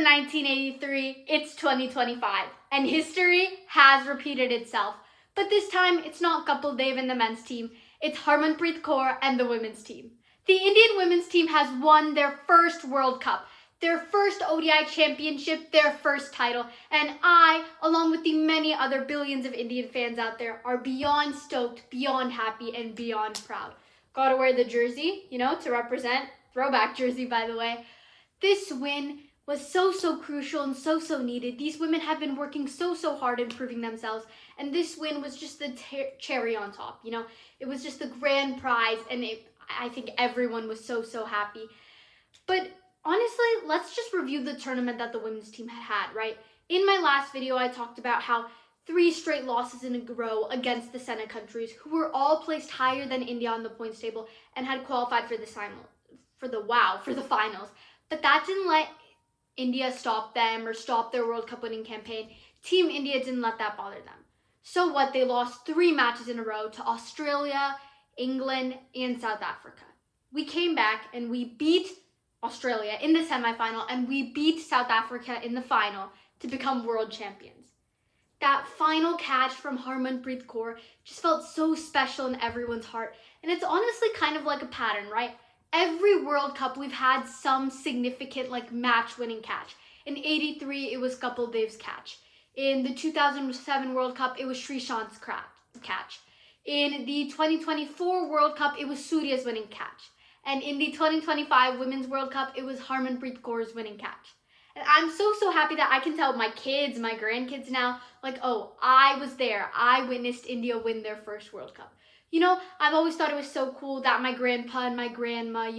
wasn't 1983, it's 2025, and history has repeated itself. But this time, it's not Kapil Dev and the men's team, it's Harmanpreet Kaur and the women's team. The Indian women's team has won their first World Cup, their first ODI championship, their first title, and I, along with the many other billions of Indian fans out there, are beyond stoked, beyond happy, and beyond proud. Gotta wear the jersey, to represent. Throwback jersey, by the way. This win was so crucial and so needed. These women have been working so hard in proving themselves, and this win was just the cherry on top. It was just the grand prize, and I think everyone was so happy. But honestly, let's just review the tournament that the women's team had, right? In my last video, I talked about how 3 straight losses in a row against the Senate countries, who were all placed higher than India on the points table and had qualified for the finals. But that didn't let India stop them or stop their World Cup winning campaign. Team India didn't let that bother them. So what? They lost 3 matches in a row to Australia, England, and South Africa. We came back and we beat Australia in the semifinal, and we beat South Africa in the final to become world champions. That final catch from Harmanpreet Kaur just felt so special in everyone's heart, and it's honestly kind of like a pattern, right? Every World Cup we've had some significant match-winning catch. In '83, it was Kapil Dev's catch. In the 2007 World Cup, it was Srishant's catch. In the 2024 World Cup, it was Surya's winning catch. And in the 2025 Women's World Cup, it was Harmanpreet Kaur's winning catch. And I'm so happy that I can tell my kids, my grandkids now, oh, I was there. I witnessed India win their first World Cup. I've always thought it was so cool that my grandpa and my grandma,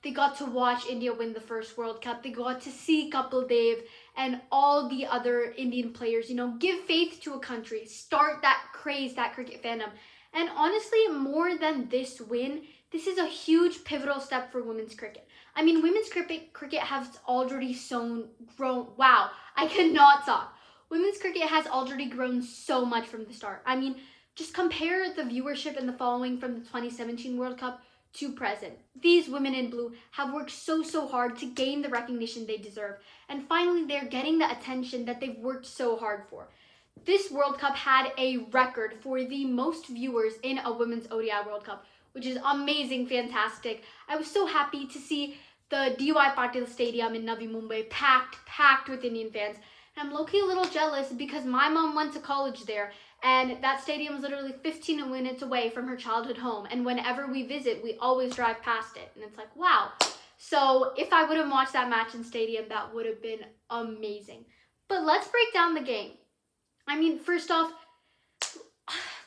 they got to watch India win the first World Cup. They got to see Kapil Dev and all the other Indian players, give faith to a country, start that craze, that cricket fandom. And honestly, more than this win, this is a huge pivotal step for women's cricket. I mean, women's cricket has already grown. Wow, I cannot talk. Women's cricket has already grown so much from the start. I mean, just compare the viewership and the following from the 2017 World Cup to present. These women in blue have worked so hard to gain the recognition they deserve. And finally, they're getting the attention that they've worked so hard for. This World Cup had a record for the most viewers in a women's ODI World Cup, which is amazing, fantastic. I was so happy to see the D.Y. Patil Stadium in Navi Mumbai packed with Indian fans. And I'm low-key a little jealous because my mom went to college there, and that stadium is literally 15 minutes away from her childhood home. And whenever we visit, we always drive past it. And it's like, wow. So if I would have watched that match in stadium, that would have been amazing. But let's break down the game. I mean, first off,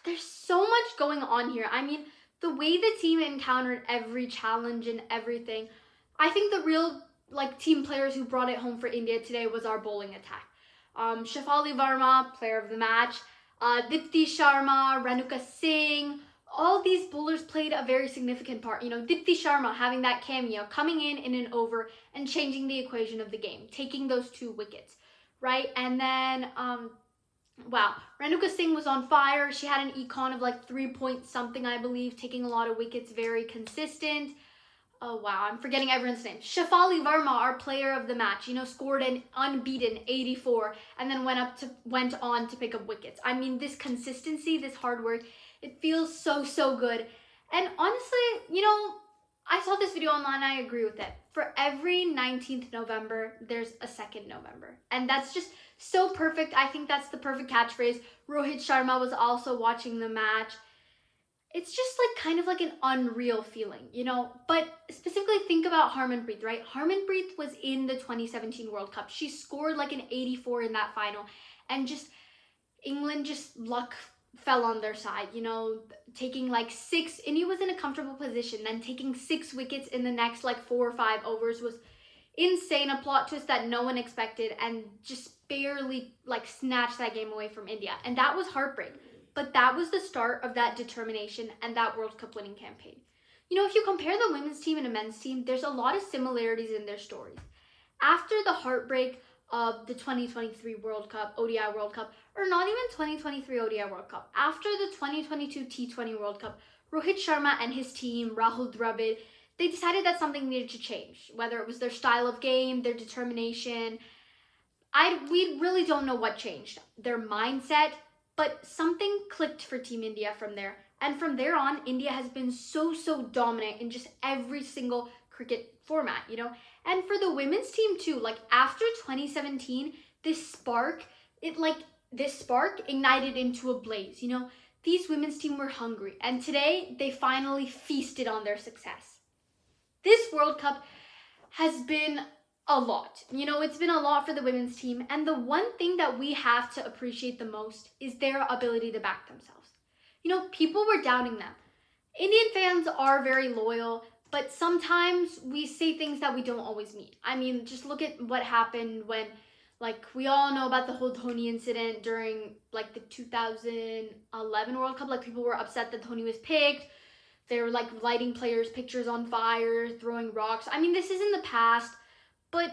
there's so much going on here. I mean, the way the team encountered every challenge and everything, I think the real team players who brought it home for India today was our bowling attack. Shefali Verma, player of the match, Dipti Sharma, Renuka Singh, all these bowlers played a very significant part. Dipti Sharma having that cameo, coming in an over and changing the equation of the game, taking those 2 wickets, right? And then, wow, Renuka Singh was on fire. She had an econ of 3 point something, I believe, taking a lot of wickets, very consistent. Oh, wow, I'm forgetting everyone's name. Shefali Verma, our player of the match, scored an unbeaten 84 and then went on to pick up wickets. I mean, this consistency, this hard work, it feels so good. And honestly, I saw this video online and I agree with it. For every 19th November, there's a 2nd November. And that's just so perfect. I think that's the perfect catchphrase. Rohit Sharma was also watching the match. It's just kind of an unreal feeling, But specifically think about Harmanpreet, right? Harmanpreet was in the 2017 World Cup. She scored an 84 in that final. And England luck fell on their side, taking 6, India was in a comfortable position, then taking 6 wickets in the next 4 or 5 overs was insane, a plot twist that no one expected, and just barely snatched that game away from India. And that was heartbreak. But that was the start of that determination and that World Cup winning campaign. If you compare the women's team and the men's team, there's a lot of similarities in their stories. After the heartbreak of the 2023 World Cup, ODI World Cup, or not even 2023 ODI World Cup, after the 2022 T20 World Cup, Rohit Sharma and his team, Rahul Dravid, they decided that something needed to change, whether it was their style of game, their determination. we really don't know what changed their mindset, but something clicked for Team India from there. And from there on, India has been so dominant in just every single cricket format, you know? And for the women's team too, like after 2017, this spark, this spark ignited into a blaze, you know? These women's team were hungry, and today they finally feasted on their success. This World Cup has been a lot. You know, it's been a lot for the women's team, and the one thing that we have to appreciate the most is their ability to back themselves. You know, people were doubting them. Indian fans are very loyal, but sometimes we say things that we don't always mean. I mean, just look at what happened when, like, we all know about the whole Dhoni incident during, like, the 2011 World Cup. Like, people were upset that Dhoni was picked. They were, like, lighting players' pictures on fire, throwing rocks. I mean, this is in the past, but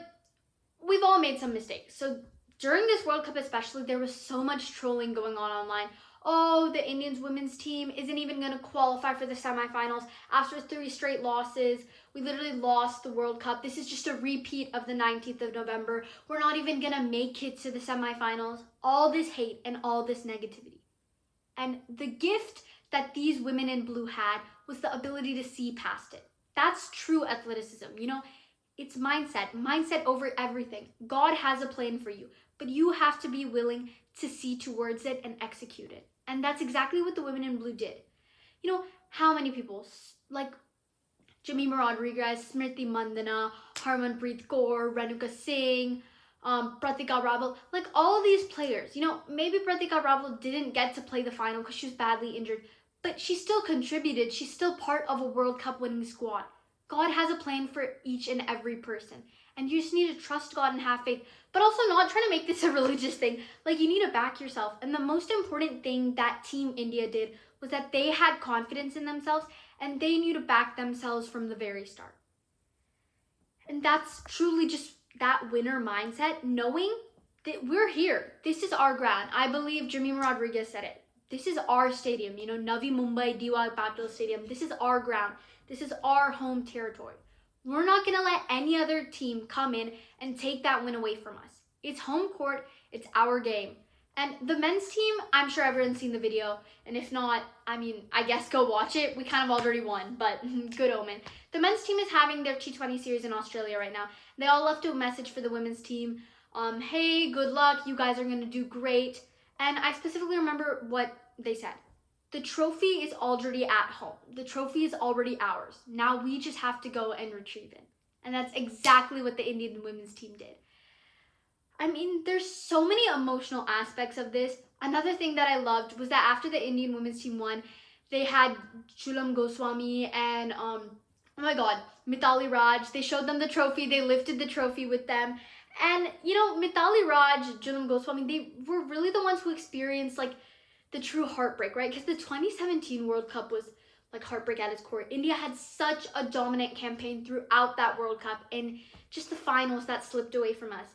we've all made some mistakes. So during this World Cup especially, there was so much trolling going on online. Oh, the Indians women's team isn't even going to qualify for the semifinals after 3 straight losses. We literally lost the World Cup. This is just a repeat of the 19th of November. We're not even going to make it to the semifinals. All this hate and all this negativity. And the gift that these women in blue had was the ability to see past it. That's true athleticism. You know, it's mindset over everything. God has a plan for you, but you have to be willing to see towards it and execute it. And that's exactly what the women in blue did. You know, how many people, like Jemimah Rodriguez, Smriti Mandhana, Harmanpreet Kaur, Renuka Singh, Pratika Rawal, like all of these players, you know, maybe Pratika Rawal didn't get to play the final because she was badly injured, but she still contributed. She's still part of a World Cup winning squad. God has a plan for each and every person. And you just need to trust God and have faith, but also not trying to make this a religious thing. Like, you need to back yourself. And the most important thing that Team India did was that they had confidence in themselves and they knew to back themselves from the very start. And that's truly just that winner mindset, knowing that we're here. This is our ground. I believe Jemimah Rodriguez said it. This is our stadium, you know, Navi Mumbai DY Patil Stadium. This is our ground. This is our home territory. We're not going to let any other team come in and take that win away from us. It's home court. It's our game. And the men's team, I'm sure everyone's seen the video. And if not, I mean, I guess go watch it. We kind of already won, but good omen. The men's team is having their T20 series in Australia right now. They all left a message for the women's team. Hey, good luck. You guys are going to do great. And I specifically remember what they said. The trophy is already at home. The trophy is already ours. Now we just have to go and retrieve it. And that's exactly what the Indian women's team did. I mean, there's so many emotional aspects of this. Another thing that I loved was that after the Indian women's team won, they had Jhulam Goswami and, oh my God, Mithali Raj. They showed them the trophy. They lifted the trophy with them. And, you know, Mithali Raj, Jhulam Goswami, they were really the ones who experienced, like, the true heartbreak, right? Because the 2017 World Cup was like heartbreak at its core. India had such a dominant campaign throughout that World Cup and just the finals that slipped away from us.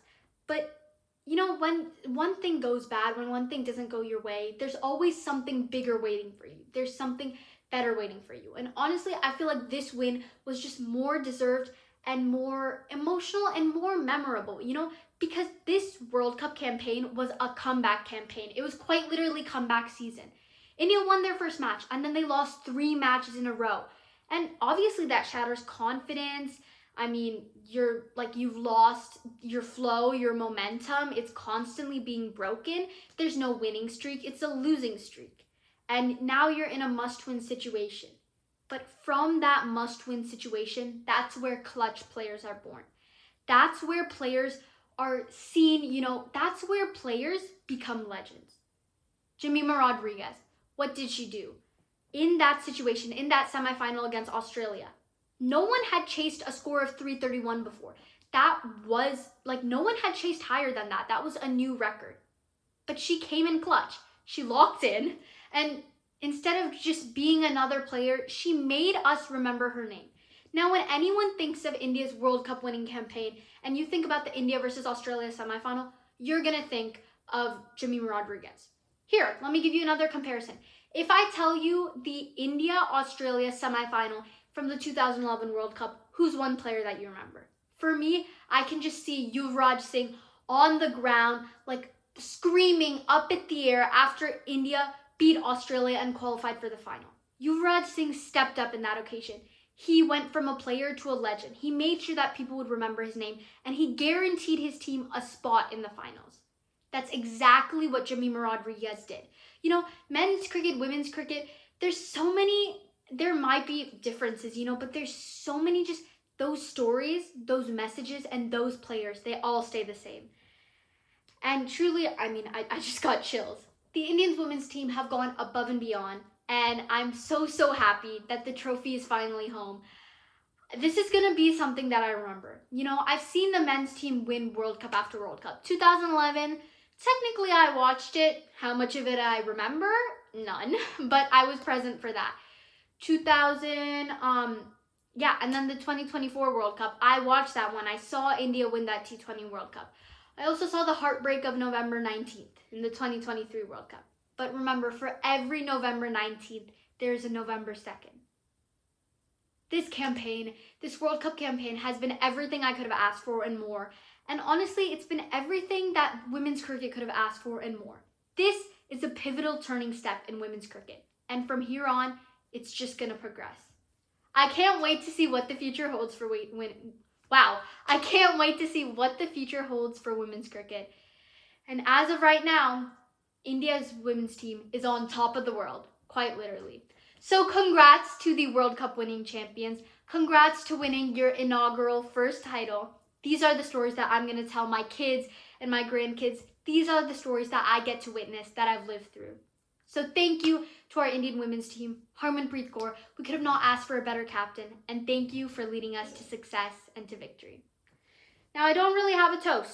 But, you know, when one thing goes bad, when one thing doesn't go your way, there's always something bigger waiting for you. There's something better waiting for you. And honestly, I feel like this win was just more deserved and more emotional and more memorable, you know, because this World Cup campaign was a comeback campaign. It was quite literally comeback season. India won their first match and then they lost 3 matches in a row. And obviously that shatters confidence. I mean, you've lost your flow, your momentum. It's constantly being broken. There's no winning streak. It's a losing streak. And now you're in a must-win situation. But from that must-win situation, that's where clutch players are born. That's where players are seen, you know, that's where players become legends. Jemimah Rodriguez, what did she do? In that situation, in that semifinal against Australia, no one had chased a score of 331 before. That was, like, no one had chased higher than that. That was a new record. But she came in clutch. She locked in, and instead of just being another player, she made us remember her name. Now, when anyone thinks of India's World Cup winning campaign and you think about the India versus Australia semifinal, you're going to think of Jemimah Rodriguez. Here, let me give you another comparison. If I tell you the India-Australia semifinal from the 2011 World Cup, who's one player that you remember? For me, I can just see Yuvraj Singh on the ground, like screaming up at the air after India beat Australia and qualified for the final. Yuvraj Singh stepped up in that occasion. He went from a player to a legend. He made sure that people would remember his name, and he guaranteed his team a spot in the finals. That's exactly what Jemimah Rodriguez did. You know, men's cricket, women's cricket, there might be differences, but there's so many just those stories, those messages, and those players, they all stay the same. And truly, I just got chills. The Indians women's team have gone above and beyond, and I'm so, so happy that the trophy is finally home. This is going to be something that I remember. I've seen the men's team win World Cup after World Cup. 2011, technically I watched it. How much of it I remember? None, but I was present for that. 2000, and then the 2024 World Cup, I watched that one. I saw India win that T20 World Cup. I also saw the heartbreak of November 19th in the 2023 World Cup. But remember, for every November 19th, there's a November 2nd. This World Cup campaign has been everything I could have asked for and more. And honestly, it's been everything that women's cricket could have asked for and more. This is a pivotal turning step in women's cricket. And from here on, it's just going to progress. I can't wait to see what the future holds for I can't wait to see what the future holds for women's cricket. And as of right now, India's women's team is on top of the world, quite literally. So congrats to the World Cup winning champions. Congrats to winning your inaugural first title. These are the stories that I'm going to tell my kids and my grandkids. These are the stories that I get to witness, that I've lived through. So thank you to our Indian women's team, Harmanpreet Kaur. We could have not asked for a better captain. And thank you for leading us to success and to victory. Now, I don't really have a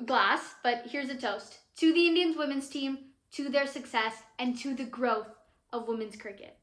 glass, but here's a toast. To the Indians women's team, to their success, and to the growth of women's cricket.